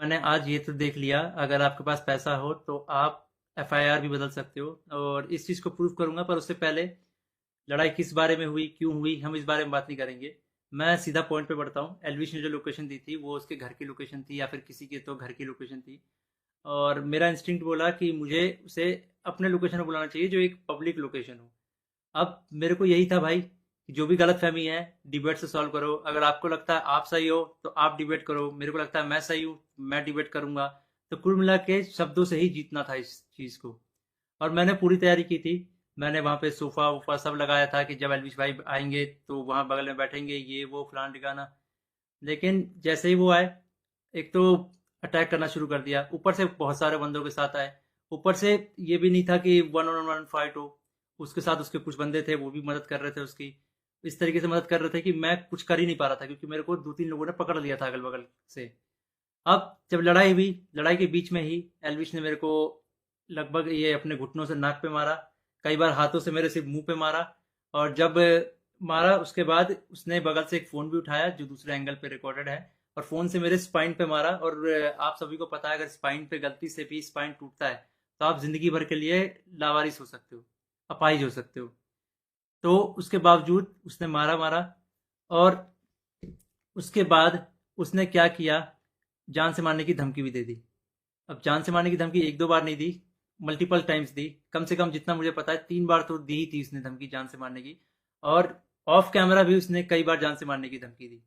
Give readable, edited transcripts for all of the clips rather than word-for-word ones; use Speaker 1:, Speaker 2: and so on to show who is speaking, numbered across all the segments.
Speaker 1: मैंने आज ये तो देख लिया, अगर आपके पास पैसा हो तो आप एफआईआर भी बदल सकते हो, और इस चीज़ को प्रूव करूंगा। पर उससे पहले लड़ाई किस बारे में हुई, क्यों हुई, हम इस बारे में बात नहीं करेंगे। मैं सीधा पॉइंट पे बढ़ता हूँ। एलविश ने जो लोकेशन दी थी वो उसके घर की लोकेशन थी, या फिर किसी के तो घर की लोकेशन थी। और मेरा इंस्टिंक्ट बोला कि मुझे उसे अपने लोकेशन पे बुलाना चाहिए, जो एक पब्लिक लोकेशन हो। अब मेरे को यही था भाई कि जो भी गलतफहमी है डिबेट से सॉल्व करो। अगर आपको लगता है आप सही हो तो आप डिबेट करो, मेरे को लगता है मैं सही हूँ, मैं डिबेट करूंगा। तो कुल मिला के शब्दों से ही जीतना था इस चीज को। और मैंने पूरी तैयारी की थी। मैंने वहाँ पे सोफा वोफा सब लगाया था कि जब एलविश भाई आएंगे तो वहाँ बगल में बैठेंगे, ये वो फलाना ठिकाना। लेकिन जैसे ही वो आए, एक तो अटैक करना शुरू कर दिया, ऊपर से बहुत सारे बंदों के साथ आए। ऊपर से ये भी नहीं था कि वन ऑन वन फाइट हो। उसके साथ उसके कुछ बंदे थे, वो भी मदद कर रहे थे उसकी। इस तरीके से मदद कर रहे थे कि मैं कुछ कर ही नहीं पा रहा था, क्योंकि मेरे को दो तीन लोगों ने पकड़ लिया था अगल बगल से। अब जब लड़ाई हुई, लड़ाई के बीच में ही एल्विश ने मेरे को लगभग ये अपने घुटनों से नाक पे मारा, कई बार हाथों से मेरे सिर्फ मुंह पे मारा। और जब मारा उसके बाद उसने बगल से एक फ़ोन भी उठाया जो दूसरे एंगल पे रिकॉर्डेड है, और फ़ोन से मेरे स्पाइन पे मारा। और आप सभी को पता है, अगर स्पाइन पे गलती से भी स्पाइन टूटता है तो आप ज़िंदगी भर के लिए लावारिस हो सकते हो, अपाहिज हो सकते हो। तो उसके बावजूद उसने मारा मारा। और उसके बाद उसने क्या किया, जान से मारने की धमकी भी दे दी। अब जान से मारने की धमकी एक दो बार नहीं दी, मल्टीपल टाइम्स दी। कम से कम जितना मुझे पता है 3 बार तो दी ही थी उसने धमकी जान से मारने की। और ऑफ कैमरा भी उसने कई बार जान से मारने की धमकी दी।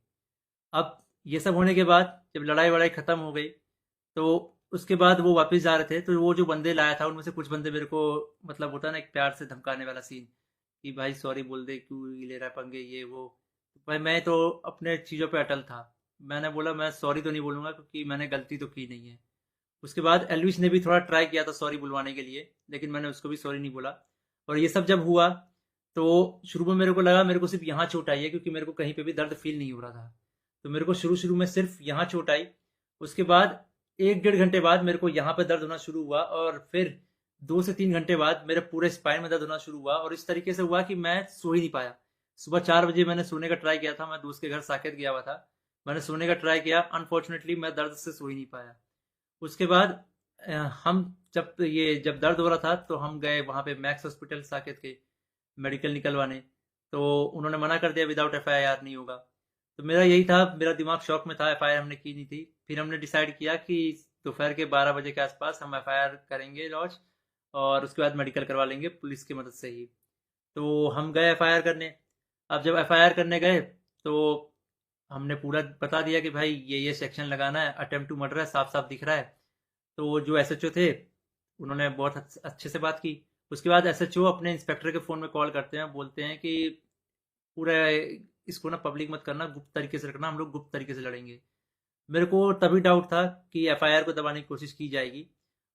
Speaker 1: अब ये सब होने के बाद जब लड़ाई वड़ाई खत्म हो गई, तो उसके बाद वो वापस जा रहे थे, तो वो जो बंदे लाया था उनमें से कुछ बंदे मेरे को, मतलब होता है ना एक प्यार से धमकाने वाला सीन, कि भाई सॉरी बोल दे, क्यों ले रहा है पंगे, ये वो। भाई मैं तो अपने चीज़ों पे अटल था। मैंने बोला मैं सॉरी तो नहीं बोलूंगा, क्योंकि मैंने गलती तो की नहीं है। उसके बाद एल्विश ने भी थोड़ा ट्राई किया था सॉरी बुलवाने के लिए, लेकिन मैंने उसको भी सॉरी नहीं बोला। और ये सब जब हुआ, तो शुरू में मेरे को लगा मेरे को सिर्फ यहाँ चोट आई है, क्योंकि मेरे को कहीं पे भी दर्द फील नहीं हो रहा था। तो मेरे को शुरू शुरू में सिर्फ यहाँ चोट आई। उसके बाद 1 डेढ़ घंटे बाद मेरे को यहाँ पे दर्द होना शुरू हुआ, और फिर 2 से 3 घंटे बाद मेरे पूरे स्पाइन में दर्द होना शुरू हुआ। और इस तरीके से हुआ कि मैं सो ही नहीं पाया। सुबह 4 बजे मैंने सोने का ट्राई किया था, मैं दोस्त के घर साकेत गया हुआ था। मैंने सोने का ट्राई किया, अनफॉर्चुनेटली मैं दर्द से सो ही नहीं पाया। उसके बाद अ, हम जब दर्द हो रहा था तो हम गए वहाँ पे मैक्स हॉस्पिटल साकेत के, मेडिकल निकलवाने। तो उन्होंने मना कर दिया, विदाउट एफआईआर नहीं होगा। तो मेरा यही था, मेरा दिमाग शॉक में था, एफआईआर हमने की नहीं थी। फिर हमने डिसाइड किया कि दोपहर के 12 बजे के आसपास हम एफआईआर करेंगे लॉन्च, और उसके बाद मेडिकल करवा लेंगे पुलिस की मदद से ही। तो हम गए एफआईआर करने। अब जब एफआईआर करने गए, तो हमने पूरा बता दिया कि भाई ये सेक्शन लगाना है, अटेम्प्ट टू मर्डर है, साफ साफ दिख रहा है। तो वो जो एसएचओ थे, उन्होंने बहुत अच्छे से बात की। उसके बाद एसएचओ अपने इंस्पेक्टर के फ़ोन में कॉल करते हैं, बोलते हैं कि पूरा इसको ना पब्लिक मत करना, गुप्त तरीके से रखना, हम लोग गुप्त तरीके से लड़ेंगे। मेरे को तभी डाउट था कि एफआईआर को दबाने की कोशिश की जाएगी।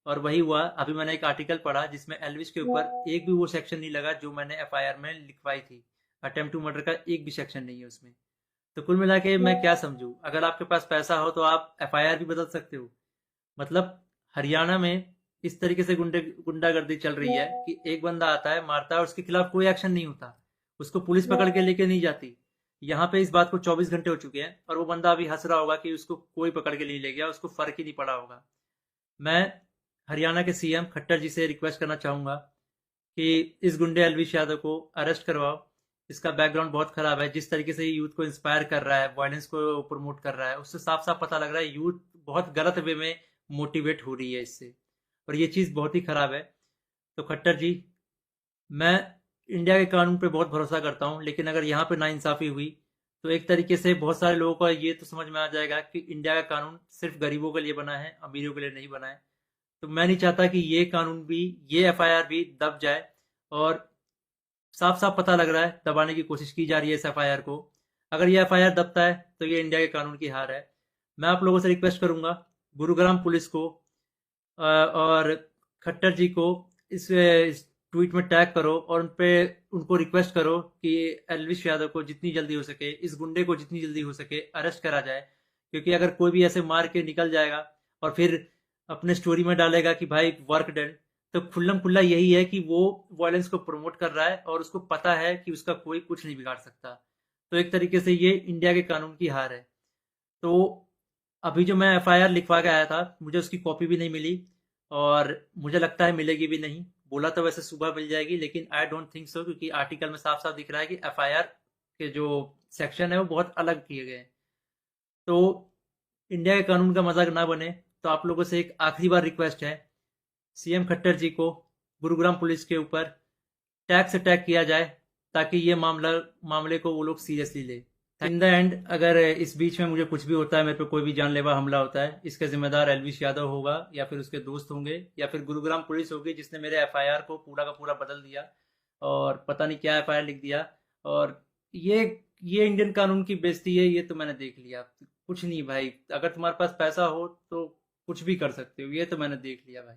Speaker 1: और वही हुआ। अभी मैंने एक आर्टिकल पढ़ा जिसमें एल्विश के ऊपर एक भी वो सेक्शन नहीं लगा जो मैंने एफआईआर में लिखवाई थी। अटेम्प्ट टू मर्डर का एक भी सेक्शन नहीं है उसमें। तो कुल मिला के मैं क्या समझूं, अगर आपके पास पैसा हो तो आप एफआईआर भी बदल सकते हो। मतलब हरियाणा में इस तरीके से गुंडागर्दी चल रही है कि एक बंदा आता है, मारता है और उसके खिलाफ कोई एक्शन नहीं होता, उसको पुलिस पकड़ के लेके नहीं जाती। यहाँ पे इस बात को 24 घंटे हो चुके हैं, और वो बंदा अभी हंस रहा होगा कि उसको कोई पकड़ के नहीं ले गया, उसको फर्क ही नहीं पड़ा होगा। मैं हरियाणा के सीएम खट्टर जी से रिक्वेस्ट करना चाहूंगा कि इस गुंडे अलविश यादव को अरेस्ट करवाओ। इसका बैकग्राउंड बहुत खराब है, जिस तरीके से ये यूथ को इंस्पायर कर रहा है, वायलेंस को प्रमोट कर रहा है, उससे साफ साफ पता लग रहा है यूथ बहुत गलत वे में मोटिवेट हो रही है इससे। और ये चीज़ बहुत ही खराब है। तो खट्टर जी, मैं इंडिया के कानून पे बहुत भरोसा करता हूँ, लेकिन अगर यहाँ पे नाइंसाफ़ी हुई तो एक तरीके से बहुत सारे लोगों को ये तो समझ में आ जाएगा कि इंडिया का कानून सिर्फ गरीबों के लिए बना है, अमीरों के लिए नहीं बना है। तो मैं नहीं चाहता कि ये कानून भी, ये एफआईआर भी दब जाए। और साफ साफ पता लग रहा है दबाने की कोशिश की जा रही है इस एफआईआर को। अगर ये एफआईआर दबता है तो ये इंडिया के कानून की हार है। मैं आप लोगों से रिक्वेस्ट करूंगा, गुरुग्राम पुलिस को और खट्टर जी को इस ट्वीट में टैग करो, और उन पे उनको रिक्वेस्ट करो कि एलविश यादव को जितनी जल्दी हो सके, इस गुंडे को जितनी जल्दी हो सके अरेस्ट करा जाए। क्योंकि अगर कोई भी ऐसे मार के निकल जाएगा और फिर अपने स्टोरी में डालेगा कि भाई वर्क डन, तो खुल्लम खुल्ला यही है कि वो वायलेंस को प्रमोट कर रहा है, और उसको पता है कि उसका कोई कुछ नहीं बिगाड़ सकता। तो एक तरीके से ये इंडिया के कानून की हार है। तो अभी जो मैं एफआईआर लिखवा के आया था, मुझे उसकी कॉपी भी नहीं मिली और मुझे लगता है मिलेगी भी नहीं। बोला तो वैसे सुबह मिल जाएगी, लेकिन आई डोंट थिंक सो, क्योंकि आर्टिकल में साफ साफ दिख रहा है कि एफआईआर के जो सेक्शन है वो बहुत अलग किए गए हैं। तो इंडिया के कानून का मजाक ना बने, तो आप लोगों से एक आखिरी बार रिक्वेस्ट है, सीएम खट्टर जी को गुरुग्राम पुलिस के ऊपर टैक्स अटैक किया जाए, ताकि ये मामले को वो लोग सीरियसली ले। इन द एंड अगर इस बीच में मुझे कुछ भी होता है, मेरे पे कोई भी जानलेवा हमला होता है, इसका जिम्मेदार एलविश यादव होगा, या फिर उसके दोस्त होंगे, या फिर गुरुग्राम पुलिस होगी जिसने मेरे एफआईआर को पूरा का पूरा बदल दिया और पता नहीं क्या एफआईआर लिख दिया। और ये ये इंडियन कानून की बेइज्जती है, ये तो मैंने देख लिया। कुछ नहीं भाई, अगर तुम्हारे पास पैसा हो तो कुछ भी कर सकते हो, ये तो मैंने देख लिया भाई।